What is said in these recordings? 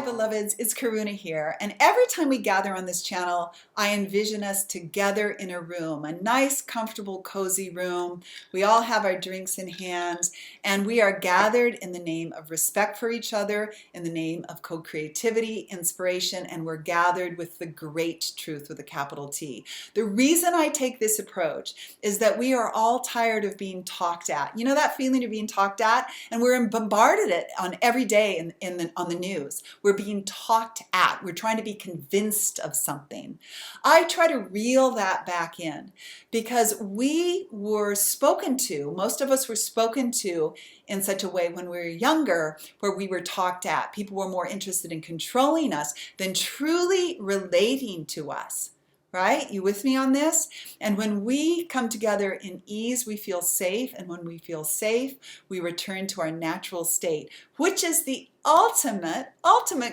beloveds, it's Karuna here, and every time we gather on this channel, I envision us together in a room, a nice, comfortable, cozy room. We all have our drinks in hands, and we are gathered in the name of respect for each other, in the name of co-creativity, inspiration, and we're gathered with the great truth with a capital T. The reason I take this approach is that we are all tired of being talked at. You know that feeling of being talked at? And we're bombarded it on every day on the news. We're being talked at. We're trying to be convinced of something. I try to reel that back in because we were spoken to, most of us were spoken to in such a way when we were younger where we were talked at. People were more interested in controlling us than truly relating to us. Right? You with me on this? And when we come together in ease, we feel safe. And when we feel safe, we return to our natural state, which is the ultimate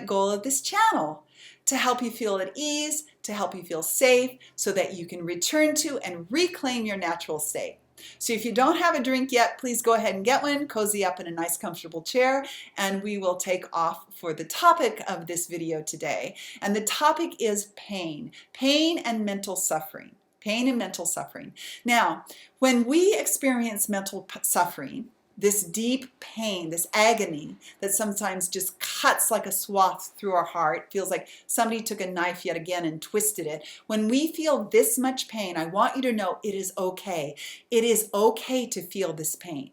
goal of this channel, to help you feel at ease, to help you feel safe, so that you can return to and reclaim your natural state. So if you don't have a drink yet, please go ahead and get one, cozy up in a nice comfortable chair, and we will take off for the topic of this video today. And the topic is pain and mental suffering. Pain and mental suffering. Now, when we experience mental suffering, this deep pain, this agony that sometimes just cuts like a swath through our heart, feels like somebody took a knife yet again and twisted it. When we feel this much pain, I want you to know it is okay. It is okay to feel this pain.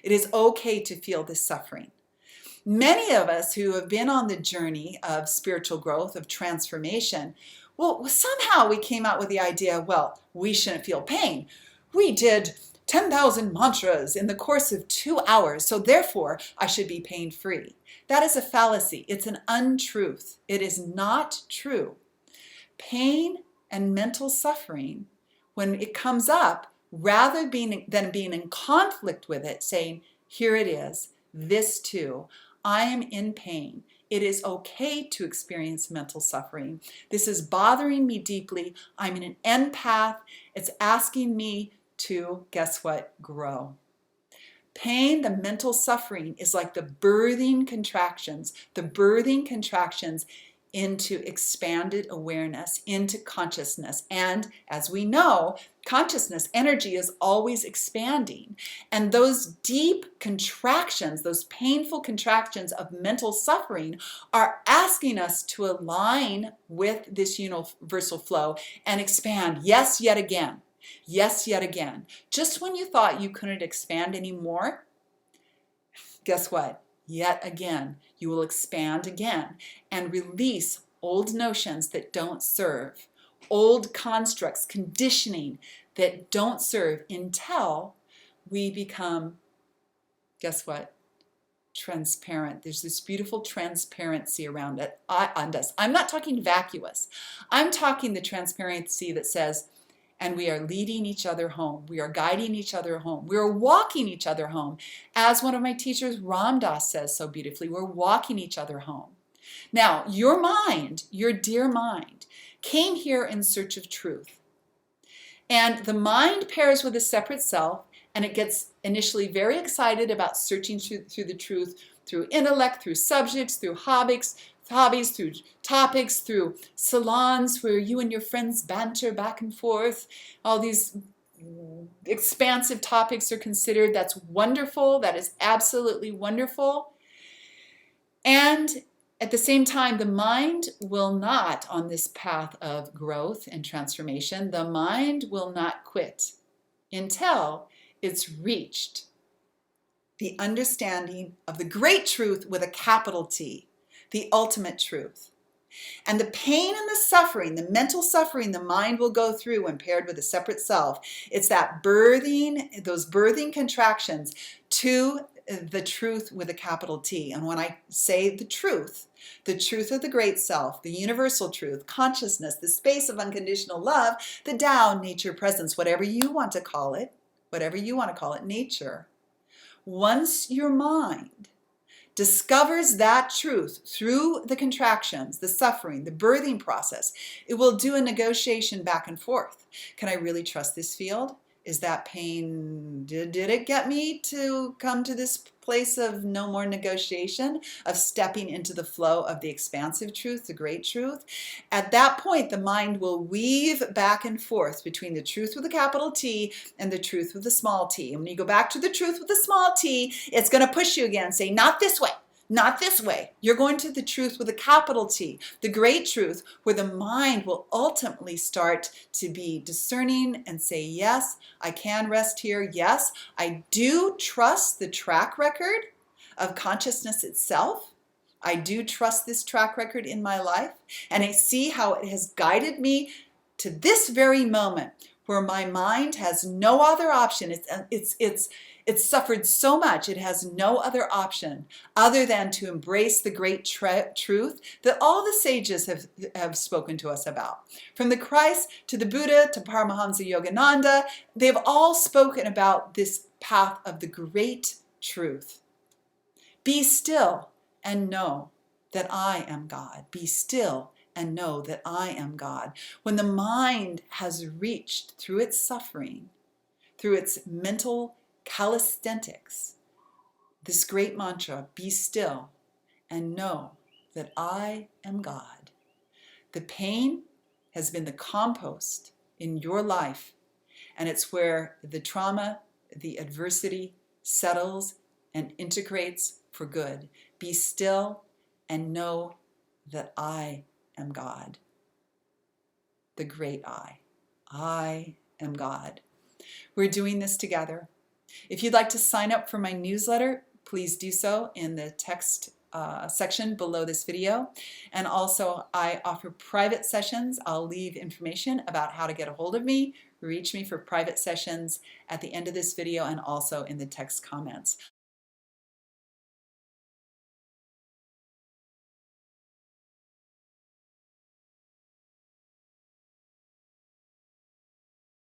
It is okay to feel this suffering. Many of us who have been on the journey of spiritual growth, of transformation, well, somehow we came out with the idea, well, we shouldn't feel pain. We did 10,000 mantras in the course of 2 hours, so therefore I should be pain-free. That is a fallacy. It's an untruth. It is not true. Pain and mental suffering, when it comes up, rather than being in conflict with it, saying, here it is, this too, I am in pain. It is okay to experience mental suffering. This is bothering me deeply. I'm in an empath. It's asking me to, guess what, grow. Pain, the mental suffering, is like the birthing contractions into expanded awareness, into consciousness. And as we know, consciousness, energy is always expanding. And those deep contractions, those painful contractions of mental suffering are asking us to align with this universal flow and expand, yes, yet again. Yes, yet again. Just when you thought you couldn't expand anymore, guess what? Yet again, you will expand again and release old notions that don't serve, old constructs, conditioning that don't serve until we become, guess what? Transparent. There's this beautiful transparency around us. I'm not talking vacuous. I'm talking the transparency that says, and we are leading each other home. We are guiding each other home. We are walking each other home. As one of my teachers, Ram Dass, says so beautifully, we're walking each other home. Now, your mind, your dear mind, came here in search of truth. And the mind pairs with a separate self, and it gets initially very excited about searching through the truth, through intellect, through subjects, through hobbies, through topics, through salons where you and your friends banter back and forth. All these expansive topics are considered. That's wonderful. That is absolutely wonderful. And at the same time, the mind will not, on this path of growth and transformation, the mind will not quit until it's reached the understanding of the great truth with a capital T. The ultimate truth. And the pain and the suffering, the mental suffering the mind will go through when paired with a separate self, it's that birthing, those birthing contractions to the truth with a capital T. And when I say the truth of the great self, the universal truth, consciousness, the space of unconditional love, the Tao, nature, presence, whatever you want to call it, nature. Once your mind discovers that truth through the contractions, the suffering, the birthing process, it will do a negotiation back and forth. Can I really trust this field? Is that pain, did it get me to come to this place of no more negotiation, of stepping into the flow of the expansive truth, the great truth? At that point, the mind will weave back and forth between the truth with a capital T and the truth with a small t. And when you go back to the truth with a small t, it's going to push you again, say, not this way. Not this way. You're going to the truth with a capital T, the great truth, where the mind will ultimately start to be discerning and say, yes, I can rest here. Yes, I do trust the track record of consciousness itself. I do trust this track record in my life, and I see how it has guided me to this very moment where my mind has no other option. It's suffered so much, it has no other option other than to embrace the great truth that all the sages have spoken to us about. From the Christ to the Buddha to Paramahansa Yogananda, they've all spoken about this path of the great truth. Be still and know that I am God. Be still and know that I am God. When the mind has reached through its suffering, through its mental calisthenics, this great mantra, be still and know that I am God. The pain has been the compost in your life, and it's where the trauma, the adversity settles and integrates for good. Be still and know that I am God. The great I. I am God. We're doing this together. If you'd like to sign up for my newsletter, please do so in the text section below this video. And also, I offer private sessions. I'll leave information about how to get a hold of me, reach me for private sessions at the end of this video and also in the text comments.